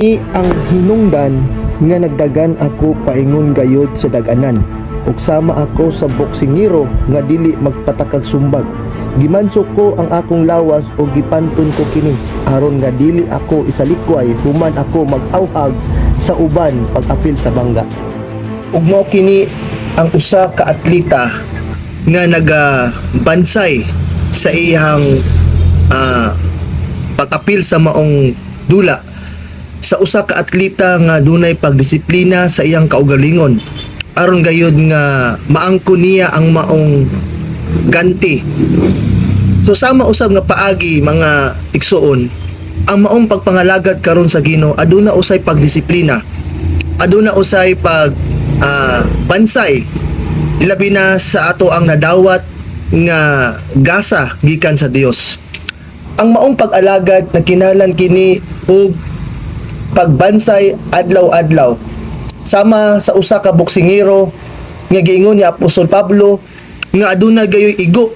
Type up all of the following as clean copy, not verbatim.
Ni ang hinungdan nga nagdagan ako paingon gayod sa daganan ug sama ako sa boksingero nga dili magpatakag sumbag. Gimansok ko ang akong lawas o gipanton ko kini aron nga dili ako isalikway human ako mag-awhag sa uban pag-apil sa bangga. Ug mao kini ang usa ka atleta nga nagabansay sa iyang pag-apil sa maong dula sa usa ka atleta nga dunay pagdisiplina sa iyang kaugalingon aron gayud nga maangkon niya ang maong ganti. So sama usab nga paagi mga igsuon, ang maong pagpangalagad karon sa Ginoo aduna usay pagdisiplina, aduna usay pag bansay ilabi na sa ato ang nadawat nga gasa gikan sa Dios. Ang maong pag-alagad nagkinahanglan kini og pagbansay adlaw-adlaw sama sa usa ka boksingero nga giingon ni Apostol Pablo nga aduna gayoy igo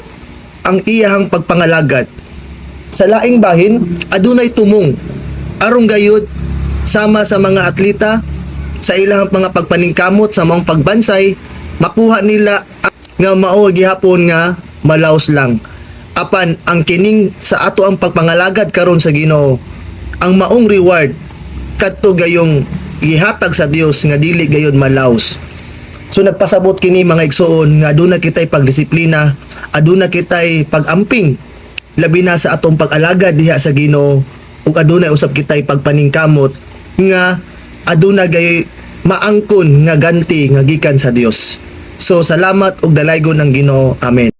ang iyahang pagpangalagad. Sa laing bahin adunay tumong aron gayud sama sa mga atleta sa ilahang mga pagpaningkamot sa maong pagbansay makuha nila nga mao gihapon nga malaos lang. Apan ang kining sa ato ang pagpangalagad karon sa Ginoo ang maong reward kadto gayong gihatag sa Dios nga dili gayud malaos. So nagpasabot kini mga igsuon nga aduna kitay pagdisiplina, aduna kitay pag-amping labi na sa atong pag-alagad diha sa Ginoo ug aduna usab kitay pagpaningkamot nga aduna gay maangkon nga ganti nga gikan sa Dios. So salamat ug dalaygon ang Ginoo. Amen.